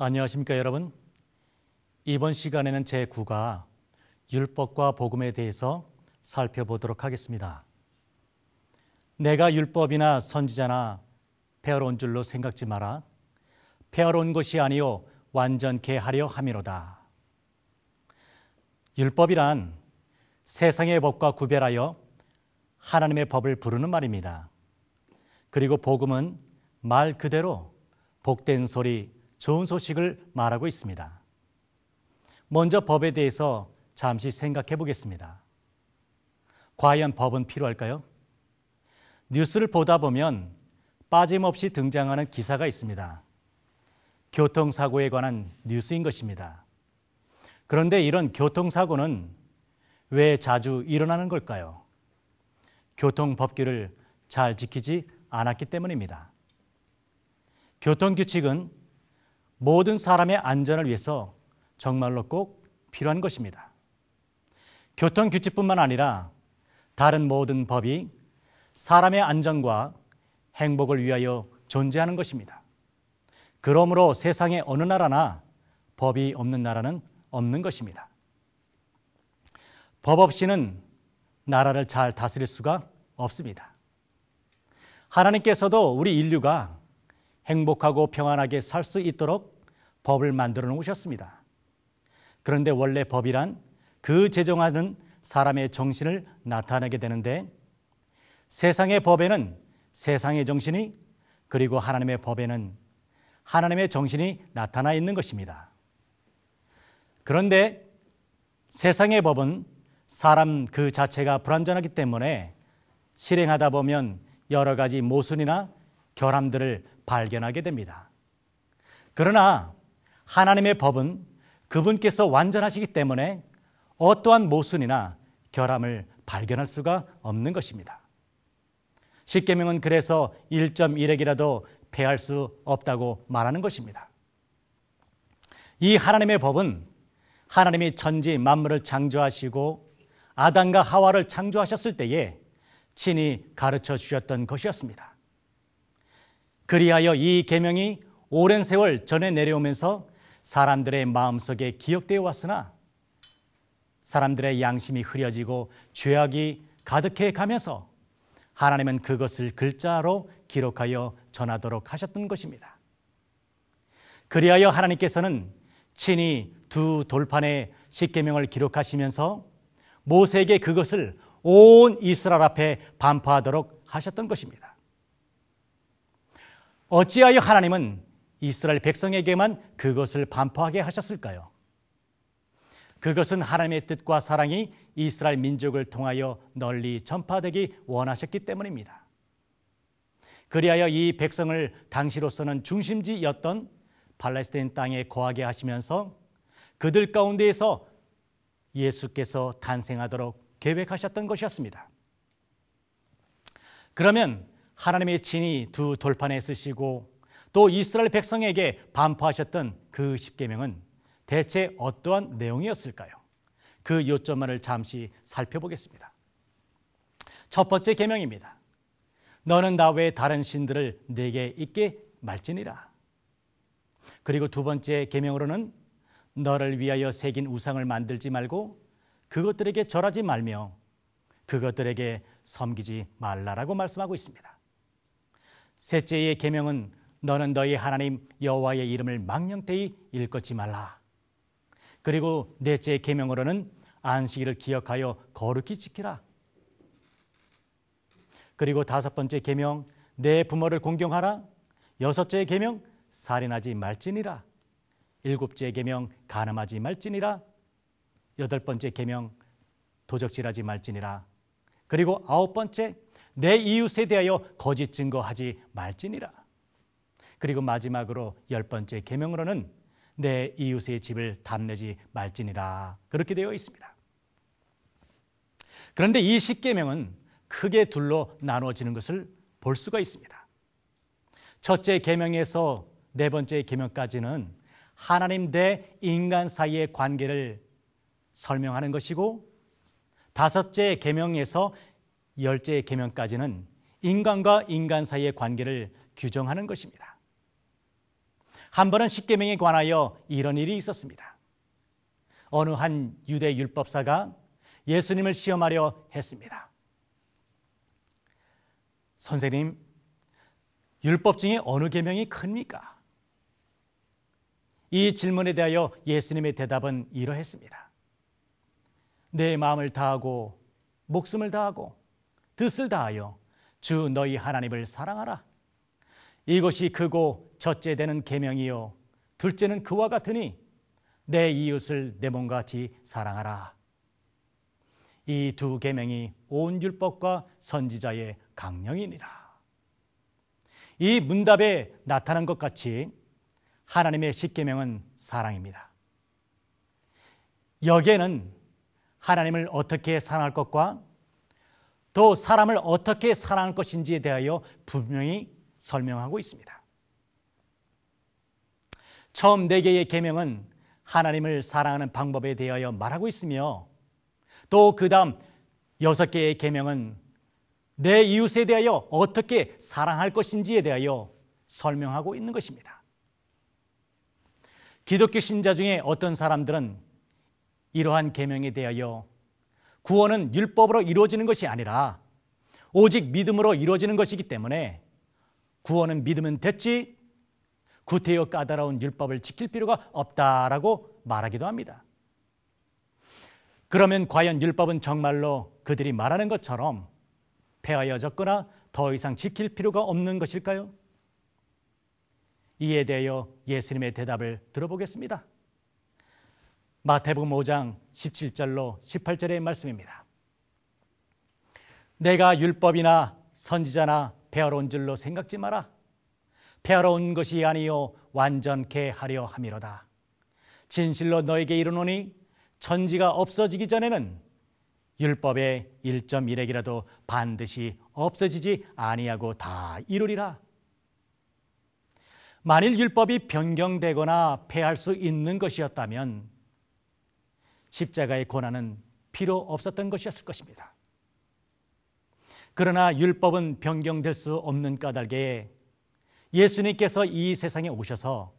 안녕하십니까 여러분. 이번 시간에는 제9가 율법과 복음에 대해서 살펴보도록 하겠습니다. 내가 율법이나 선지자나 배워온 줄로 생각지 마라. 배워온 것이 아니요 완전케 하려 함이로다. 율법이란 세상의 법과 구별하여 하나님의 법을 부르는 말입니다. 그리고 복음은 말 그대로 복된 소리, 좋은 소식을 말하고 있습니다. 먼저 법에 대해서 잠시 생각해 보겠습니다. 과연 법은 필요할까요? 뉴스를 보다 보면 빠짐없이 등장하는 기사가 있습니다. 교통사고에 관한 뉴스인 것입니다. 그런데 이런 교통사고는 왜 자주 일어나는 걸까요? 교통법규를 잘 지키지 않았기 때문입니다. 교통규칙은 모든 사람의 안전을 위해서 정말로 꼭 필요한 것입니다. 교통규칙뿐만 아니라 다른 모든 법이 사람의 안전과 행복을 위하여 존재하는 것입니다. 그러므로 세상의 어느 나라나 법이 없는 나라는 없는 것입니다. 법 없이는 나라를 잘 다스릴 수가 없습니다. 하나님께서도 우리 인류가 행복하고 평안하게 살 수 있도록 법을 만들어 놓으셨습니다. 그런데 원래 법이란 그 제정하는 사람의 정신을 나타내게 되는데 세상의 법에는 세상의 정신이 그리고 하나님의 법에는 하나님의 정신이 나타나 있는 것입니다. 그런데 세상의 법은 사람 그 자체가 불완전하기 때문에 실행하다 보면 여러 가지 모순이나 결함들을 발견하게 됩니다. 그러나 하나님의 법은 그분께서 완전하시기 때문에 어떠한 모순이나 결함을 발견할 수가 없는 것입니다. 십계명은 그래서 1.1핵이라도 폐할 수 없다고 말하는 것입니다. 이 하나님의 법은 하나님이 천지 만물을 창조하시고 아담과 하와를 창조하셨을 때에 친히 가르쳐 주셨던 것이었습니다. 그리하여 이 계명이 오랜 세월 전에 내려오면서 사람들의 마음속에 기억되어 왔으나 사람들의 양심이 흐려지고 죄악이 가득해 가면서 하나님은 그것을 글자로 기록하여 전하도록 하셨던 것입니다. 그리하여 하나님께서는 친히 두 돌판에 십계명을 기록하시면서 모세에게 그것을 온 이스라엘 앞에 반포하도록 하셨던 것입니다. 어찌하여 하나님은 이스라엘 백성에게만 그것을 반포하게 하셨을까요? 그것은 하나님의 뜻과 사랑이 이스라엘 민족을 통하여 널리 전파되기 원하셨기 때문입니다. 그리하여 이 백성을 당시로서는 중심지였던 팔레스타인 땅에 거하게 하시면서 그들 가운데에서 예수께서 탄생하도록 계획하셨던 것이었습니다. 그러면 하나님의 친히 두 돌판에 쓰시고 또 이스라엘 백성에게 반포하셨던 그 십계명은 대체 어떠한 내용이었을까요? 그 요점만을 잠시 살펴보겠습니다. 첫 번째 계명입니다. 너는 나 외에 다른 신들을 내게 있게 말지니라. 그리고 두 번째 계명으로는 너를 위하여 새긴 우상을 만들지 말고 그것들에게 절하지 말며 그것들에게 섬기지 말라라고 말씀하고 있습니다. 셋째의 계명은 너는 너희 하나님 여호와의 이름을 망령되이 일컫지 말라. 그리고 넷째 계명으로는 안식일을 기억하여 거룩히 지키라. 그리고 다섯 번째 계명 내 부모를 공경하라. 여섯째 계명 살인하지 말지니라. 일곱째 계명 간음하지 말지니라. 여덟 번째 계명 도적질하지 말지니라. 그리고 아홉 번째 내 이웃에 대하여 거짓 증거하지 말지니라. 그리고 마지막으로 열 번째 계명으로는 내 이웃의 집을 탐내지 말지니라. 그렇게 되어 있습니다. 그런데 이 십계명은 크게 둘로 나누어지는 것을 볼 수가 있습니다. 첫째 계명에서 네 번째 계명까지는 하나님 대 인간 사이의 관계를 설명하는 것이고 다섯째 계명에서 열째 계명까지는 인간과 인간 사이의 관계를 규정하는 것입니다. 한 번은 십계명에 관하여 이런 일이 있었습니다. 어느 한 유대 율법사가 예수님을 시험하려 했습니다. 선생님, 율법 중에 어느 계명이 큽니까? 이 질문에 대하여 예수님의 대답은 이러했습니다. 내 마음을 다하고 목숨을 다하고 뜻을 다하여 주 너희 하나님을 사랑하라. 이것이 크고 첫째 되는 계명이요 둘째는 그와 같으니 내 이웃을 내 몸같이 사랑하라. 이 두 계명이 온 율법과 선지자의 강령이니라. 이 문답에 나타난 것 같이 하나님의 십계명은 사랑입니다. 여기에는 하나님을 어떻게 사랑할 것과 또 사람을 어떻게 사랑할 것인지에 대하여 분명히 설명하고 있습니다. 처음 4개의 계명은 하나님을 사랑하는 방법에 대하여 말하고 있으며 또 그 다음 6개의 계명은 내 이웃에 대하여 어떻게 사랑할 것인지에 대하여 설명하고 있는 것입니다. 기독교 신자 중에 어떤 사람들은 이러한 계명에 대하여 구원은 율법으로 이루어지는 것이 아니라 오직 믿음으로 이루어지는 것이기 때문에 구원은 믿으면 됐지 구태여 까다로운 율법을 지킬 필요가 없다라고 말하기도 합니다. 그러면 과연 율법은 정말로 그들이 말하는 것처럼 폐하여졌거나 더 이상 지킬 필요가 없는 것일까요? 이에 대하여 예수님의 대답을 들어보겠습니다. 마태복음 5장 17절로 18절의 말씀입니다. 내가 율법이나 선지자나 폐하러 온 줄로 생각지 마라. 폐하러 온 것이 아니요 완전케 하려 함이로다. 진실로 너에게 이르노니 천지가 없어지기 전에는 율법의 1.1핵이라도 반드시 없어지지 아니하고 다 이루리라. 만일 율법이 변경되거나 폐할 수 있는 것이었다면 십자가의 고난은 필요 없었던 것이었을 것입니다. 그러나 율법은 변경될 수 없는 까닭에 예수님께서 이 세상에 오셔서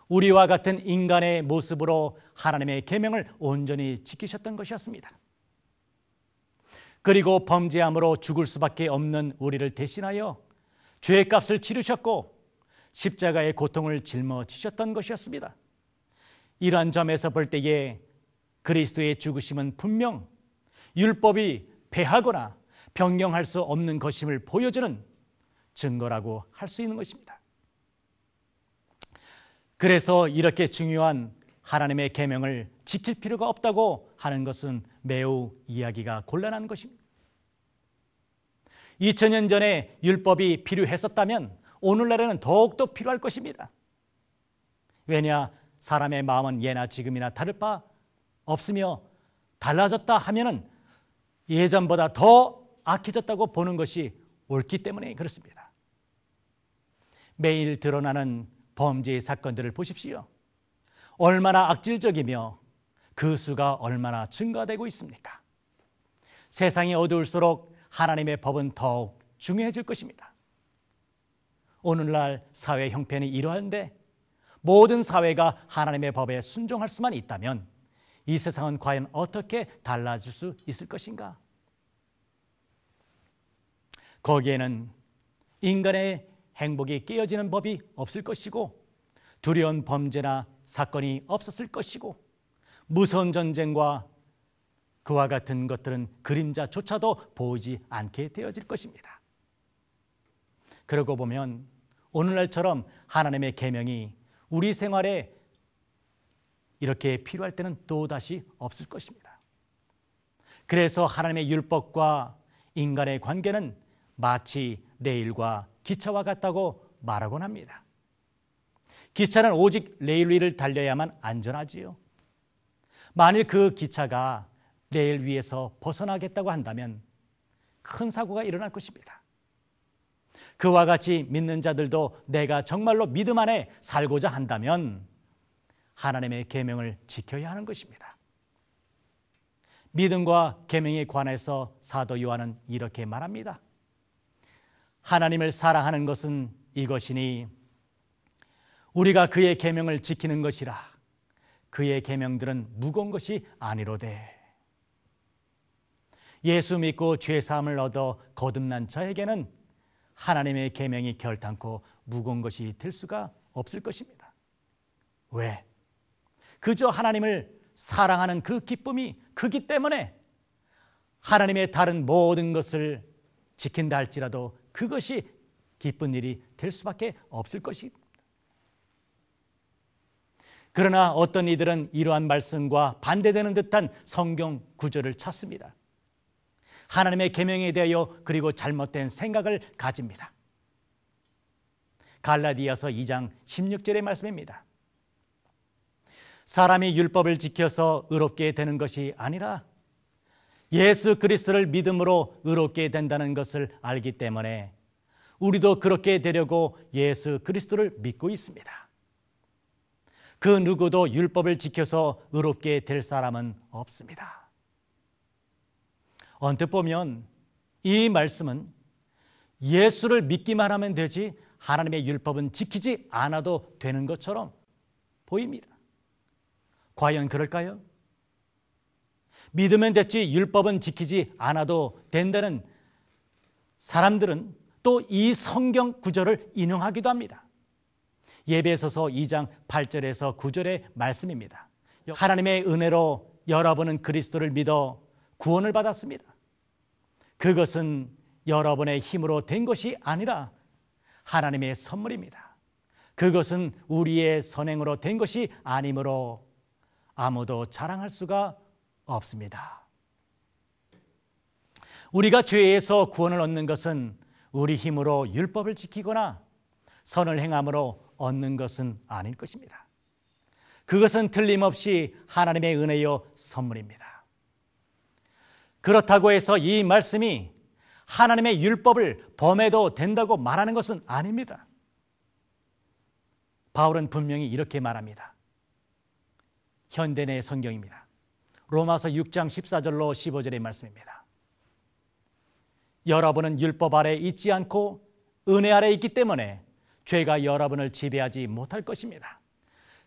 우리와 같은 인간의 모습으로 하나님의 계명을 온전히 지키셨던 것이었습니다. 그리고 범죄함으로 죽을 수밖에 없는 우리를 대신하여 죄의 값을 치르셨고 십자가의 고통을 짊어지셨던 것이었습니다. 이러한 점에서 볼 때에 그리스도의 죽으심은 분명 율법이 폐하거나 변경할 수 없는 것임을 보여주는 증거라고 할 수 있는 것입니다. 그래서 이렇게 중요한 하나님의 계명을 지킬 필요가 없다고 하는 것은 매우 이야기가 곤란한 것입니다. 2000년 전에 율법이 필요했었다면 오늘날에는 더욱더 필요할 것입니다. 왜냐, 사람의 마음은 예나 지금이나 다를 바 없으며 달라졌다 하면은 예전보다 더 악해졌다고 보는 것이 옳기 때문에 그렇습니다. 매일 드러나는 범죄의 사건들을 보십시오. 얼마나 악질적이며 그 수가 얼마나 증가되고 있습니까? 세상이 어두울수록 하나님의 법은 더욱 중요해질 것입니다. 오늘날 사회 형편이 이러한데 모든 사회가 하나님의 법에 순종할 수만 있다면 이 세상은 과연 어떻게 달라질 수 있을 것인가? 거기에는 인간의 행복이 깨어지는 법이 없을 것이고 두려운 범죄나 사건이 없었을 것이고 무서운 전쟁과 그와 같은 것들은 그림자조차도 보이지 않게 되어질 것입니다. 그러고 보면 오늘날처럼 하나님의 계명이 우리 생활에 이렇게 필요할 때는 또다시 없을 것입니다. 그래서 하나님의 율법과 인간의 관계는 마치 레일과 기차와 같다고 말하곤 합니다. 기차는 오직 레일 위를 달려야만 안전하지요. 만일 그 기차가 레일 위에서 벗어나겠다고 한다면 큰 사고가 일어날 것입니다. 그와 같이 믿는 자들도 내가 정말로 믿음 안에 살고자 한다면 하나님의 계명을 지켜야 하는 것입니다. 믿음과 계명에 관해서 사도 요한은 이렇게 말합니다. 하나님을 사랑하는 것은 이것이니 우리가 그의 계명을 지키는 것이라. 그의 계명들은 무거운 것이 아니로되. 예수 믿고 죄 사함을 얻어 거듭난 자에게는 하나님의 계명이 결단코 무거운 것이 될 수가 없을 것입니다. 왜? 그저 하나님을 사랑하는 그 기쁨이 크기 때문에 하나님의 다른 모든 것을 지킨다 할지라도 그것이 기쁜 일이 될 수밖에 없을 것입니다. 그러나 어떤 이들은 이러한 말씀과 반대되는 듯한 성경 구절을 찾습니다. 하나님의 계명에 대하여 그리고 잘못된 생각을 가집니다. 갈라디아서 2장 16절의 말씀입니다. 사람이 율법을 지켜서 의롭게 되는 것이 아니라 예수 그리스도를 믿음으로 의롭게 된다는 것을 알기 때문에 우리도 그렇게 되려고 예수 그리스도를 믿고 있습니다. 그 누구도 율법을 지켜서 의롭게 될 사람은 없습니다. 언뜻 보면 이 말씀은 예수를 믿기만 하면 되지 하나님의 율법은 지키지 않아도 되는 것처럼 보입니다. 과연 그럴까요? 믿으면 됐지 율법은 지키지 않아도 된다는 사람들은 또 이 성경 구절을 인용하기도 합니다. 예배소서 2장 8절에서 9절의 말씀입니다. 하나님의 은혜로 여러분은 그리스도를 믿어 구원을 받았습니다. 그것은 여러분의 힘으로 된 것이 아니라 하나님의 선물입니다. 그것은 우리의 선행으로 된 것이 아니므로 아무도 자랑할 수가 없습니다. 우리가 죄에서 구원을 얻는 것은 우리 힘으로 율법을 지키거나 선을 행함으로 얻는 것은 아닐 것입니다. 그것은 틀림없이 하나님의 은혜요 선물입니다. 그렇다고 해서 이 말씀이 하나님의 율법을 범해도 된다고 말하는 것은 아닙니다. 바울은 분명히 이렇게 말합니다. 현대의 성경입니다. 로마서 6장 14절로 15절의 말씀입니다. 여러분은 율법 아래 있지 않고 은혜 아래 있기 때문에 죄가 여러분을 지배하지 못할 것입니다.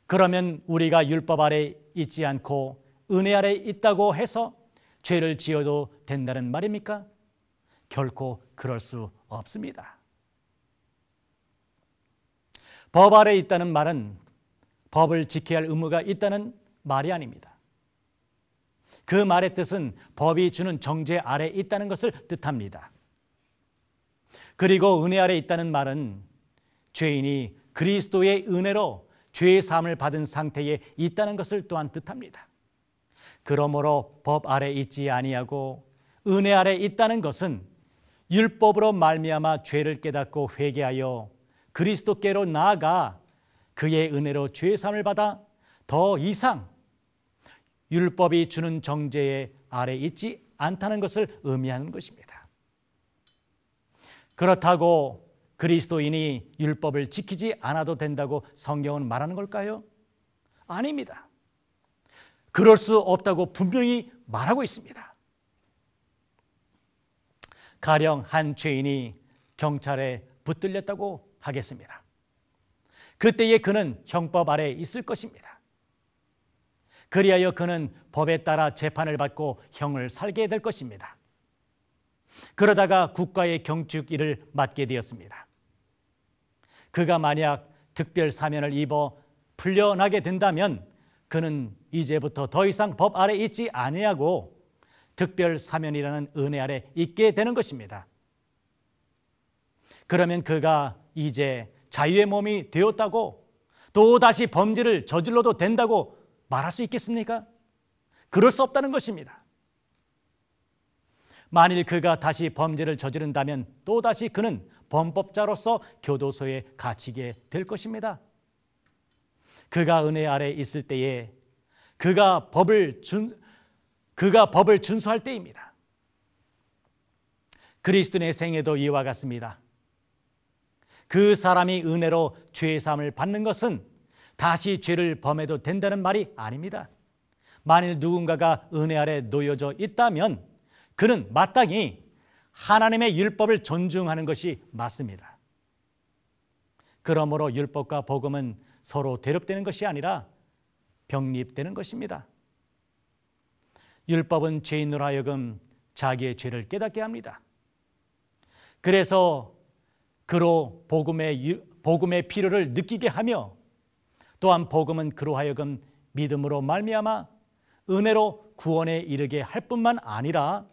그러면 우리가 율법 아래 있지 않고 은혜 아래 있다고 해서 죄를 지어도 된다는 말입니까? 결코 그럴 수 없습니다. 법 아래 있다는 말은 법을 지켜야 할 의무가 있다는 말이 아닙니다. 그 말의 뜻은 법이 주는 정죄 아래 있다는 것을 뜻합니다. 그리고 은혜 아래 있다는 말은 죄인이 그리스도의 은혜로 죄의 사함을 받은 상태에 있다는 것을 또한 뜻합니다. 그러므로 법 아래 있지 아니하고 은혜 아래 있다는 것은 율법으로 말미암아 죄를 깨닫고 회개하여 그리스도께로 나아가 그의 은혜로 죄의 사함을 받아 더 이상 율법이 주는 정죄의 아래 있지 않다는 것을 의미하는 것입니다. 그렇다고 그리스도인이 율법을 지키지 않아도 된다고 성경은 말하는 걸까요? 아닙니다. 그럴 수 없다고 분명히 말하고 있습니다. 가령 한 죄인이 경찰에 붙들렸다고 하겠습니다. 그때에 그는 형법 아래 있을 것입니다. 그리하여 그는 법에 따라 재판을 받고 형을 살게 될 것입니다. 그러다가 국가의 경축일을 맡게 되었습니다. 그가 만약 특별 사면을 입어 풀려나게 된다면 그는 이제부터 더 이상 법 아래 있지 아니하고 특별 사면이라는 은혜 아래 있게 되는 것입니다. 그러면 그가 이제 자유의 몸이 되었다고 또다시 범죄를 저질러도 된다고 말할 수 있겠습니까? 그럴 수 없다는 것입니다. 만일 그가 다시 범죄를 저지른다면 또다시 그는 범법자로서 교도소에 갇히게 될 것입니다. 그가 은혜 아래 있을 때에 그가 법을 준수할 때입니다. 그리스도인의 생애도 이와 같습니다. 그 사람이 은혜로 죄의 사함을 받는 것은 다시 죄를 범해도 된다는 말이 아닙니다. 만일 누군가가 은혜 아래 놓여져 있다면 그는 마땅히 하나님의 율법을 존중하는 것이 맞습니다. 그러므로 율법과 복음은 서로 대립되는 것이 아니라 병립되는 것입니다. 율법은 죄인으로 하여금 자기의 죄를 깨닫게 합니다. 그래서 그로 복음의 필요를 느끼게 하며, 또한 복음은 그로 하여금 믿음으로 말미암아 은혜로 구원에 이르게 할 뿐만 아니라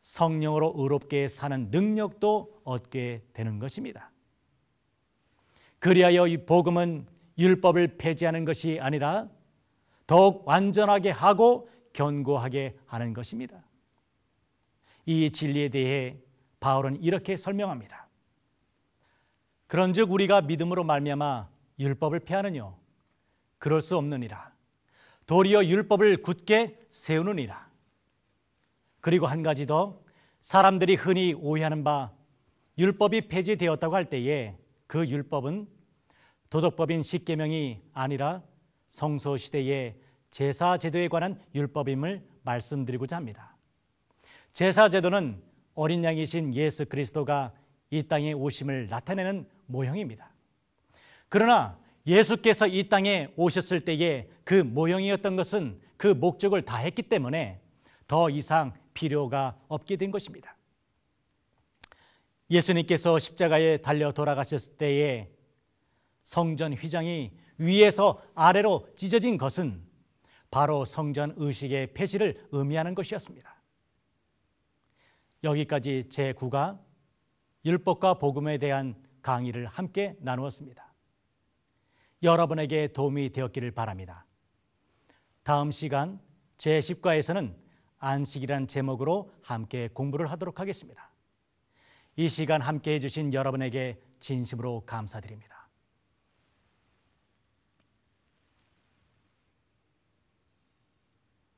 성령으로 의롭게 사는 능력도 얻게 되는 것입니다. 그리하여 이 복음은 율법을 폐지하는 것이 아니라 더욱 완전하게 하고 견고하게 하는 것입니다. 이 진리에 대해 바울은 이렇게 설명합니다. 그런즉 우리가 믿음으로 말미암아 율법을 폐하느뇨? 그럴 수 없느니라. 도리어 율법을 굳게 세우느니라. 그리고 한 가지 더, 사람들이 흔히 오해하는 바, 율법이 폐지되었다고 할 때에 그 율법은 도덕법인 십계명이 아니라 성소시대의 제사제도에 관한 율법임을 말씀드리고자 합니다. 제사제도는 어린 양이신 예수 그리스도가 이 땅에 오심을 나타내는 모형입니다. 그러나 예수께서 이 땅에 오셨을 때에 그 모형이었던 것은 그 목적을 다했기 때문에 더 이상 필요가 없게 된 것입니다. 예수님께서 십자가에 달려 돌아가셨을 때에 성전 휘장이 위에서 아래로 찢어진 것은 바로 성전 의식의 폐지를 의미하는 것이었습니다. 여기까지 제9가 율법과 복음에 대한 강의를 함께 나누었습니다. 여러분에게 도움이 되었기를 바랍니다. 다음 시간 제10과에서는 안식이란 제목으로 함께 공부를 하도록 하겠습니다. 이 시간 함께 해주신 여러분에게 진심으로 감사드립니다.